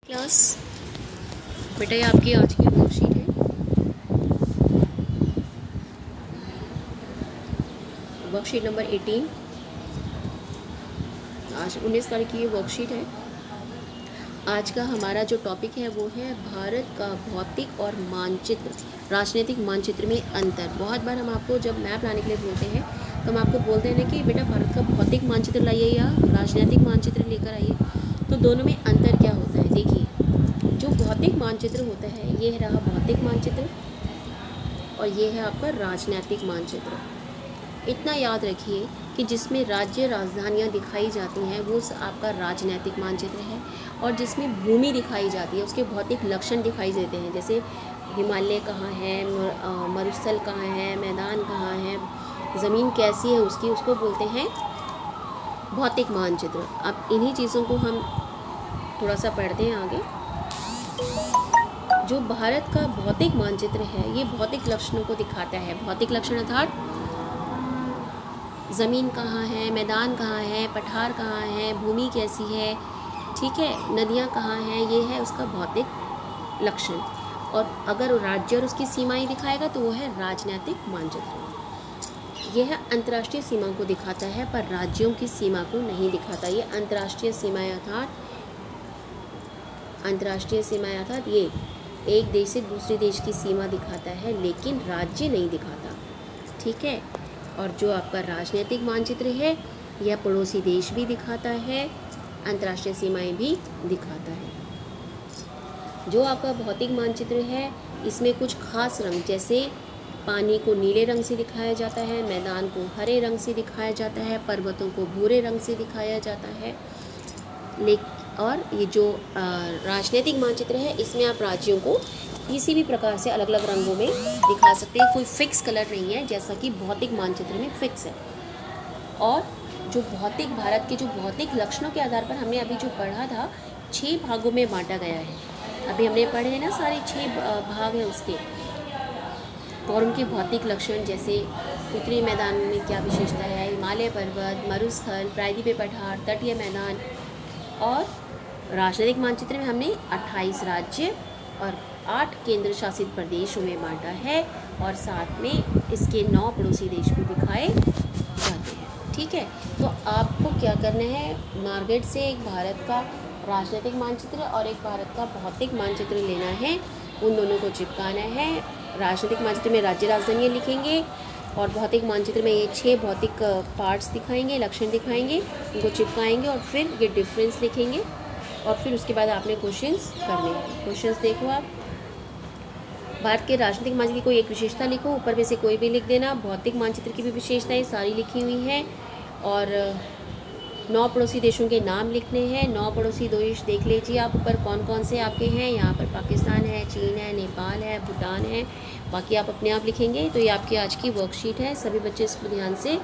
Class बेटा, ये आपकी आज की वर्कशीट है। Worksheet number 18। आज 19 तारीख की ये वर्कशीट है। आज का हमारा जो टॉपिक है वो है भारत का भौतिक और मानचित्र, राजनीतिक मानचित्र में अंतर। बहुत बार हम आपको जब मैप लाने के लिए बोलते हैं तो हम आपको बोलते हैं कि बेटा भारत का भौतिक मानचित्र लाइए या राजनीतिक मानचित्र लेकर आइए। तो दोनों में अंतर क्या होता है? देखिए, जो भौतिक मानचित्र होता है ये रहा भौतिक मानचित्र और ये है आपका राजनीतिक मानचित्र। इतना याद रखिए कि जिसमें राज्य राजधानियाँ दिखाई जाती हैं वो आपका राजनीतिक मानचित्र है, और जिसमें भूमि दिखाई जाती है उसके भौतिक लक्षण दिखाई देते हैं, जैसे हिमालय कहाँ है, मरुस्थल कहाँ है, मैदान कहाँ है, ज़मीन कैसी है उसकी, उसको बोलते हैं भौतिक मानचित्र। अब इन्हीं चीज़ों को हम थोड़ा सा पढ़ते हैं आगे। जो भारत का भौतिक मानचित्र है ये भौतिक लक्षणों को दिखाता है। भौतिक लक्षण अर्थात ज़मीन कहाँ है, मैदान कहाँ है, पठार कहाँ है, भूमि कैसी है, ठीक है, नदियाँ कहाँ हैं, ये है उसका भौतिक लक्षण। और अगर राज्य और उसकी सीमाएं दिखाएगा तो वो है राजनीतिक मानचित्र। यह अंतर्राष्ट्रीय सीमा को दिखाता है पर राज्यों की सीमा को नहीं दिखाता। ये अंतर्राष्ट्रीय सीमाएं अर्थात ये एक देश से दूसरे देश की सीमा दिखाता है लेकिन राज्य नहीं दिखाता, ठीक है। और जो आपका राजनीतिक मानचित्र है यह पड़ोसी देश भी दिखाता है, अंतर्राष्ट्रीय सीमाएं भी दिखाता है। जो आपका भौतिक मानचित्र है इसमें कुछ खास रंग, जैसे पानी को नीले रंग से दिखाया जाता है, मैदान को हरे रंग से दिखाया जाता है, पर्वतों को भूरे रंग से दिखाया जाता है। और ये जो राजनीतिक मानचित्र है इसमें आप राज्यों को किसी भी प्रकार से अलग अलग रंगों में दिखा सकते हैं, कोई फिक्स कलर नहीं है जैसा कि भौतिक मानचित्र में फिक्स है। और जो भौतिक भारत के जो भौतिक लक्षणों के आधार पर हमने अभी जो पढ़ा था 6 भागों में बांटा गया है। अभी हमने पढ़े हैं ना, सारे 6 भाग हैं उसके, और उनके भौतिक लक्षण जैसे उत्तरी मैदान में क्या विशेषता है, हिमालय पर्वत, मरुस्थल, प्रायद्वीपीय पठार, तटीय मैदान। और राजनीतिक मानचित्र में हमने 28 राज्य और 8 केंद्र शासित प्रदेशों में बांटा है, और साथ में इसके 9 पड़ोसी देश भी दिखाए जाते हैं, ठीक है। तो आपको क्या करना है, मार्केट से एक भारत का राजनीतिक मानचित्र और एक भारत का भौतिक मानचित्र लेना है, उन दोनों को चिपकाना है। राजनीतिक मानचित्र में राज्य राजधानियाँ लिखेंगे और भौतिक मानचित्र में ये 6 भौतिक पार्ट्स दिखाएंगे, लक्षण दिखाएंगे, उनको चिपकाएंगे और फिर ये डिफरेंस लिखेंगे, और फिर उसके बाद आपने क्वेश्चंस करने हैं। क्वेश्चंस देखो आप, भारत के राजनीतिक मानचित्र की कोई एक विशेषता लिखो, ऊपर में से कोई भी लिख देना। भौतिक मानचित्र की भी विशेषताएं सारी लिखी हुई हैं, और 9 पड़ोसी देशों के नाम लिखने हैं। 9 पड़ोसी देश देख लीजिए आप ऊपर कौन कौन से आपके हैं। यहाँ पर पाकिस्तान है, चीन है, नेपाल है, भूटान है, बाकी आप अपने आप लिखेंगे। तो ये आपकी आज की वर्कशीट है, सभी बच्चे इसको ध्यान से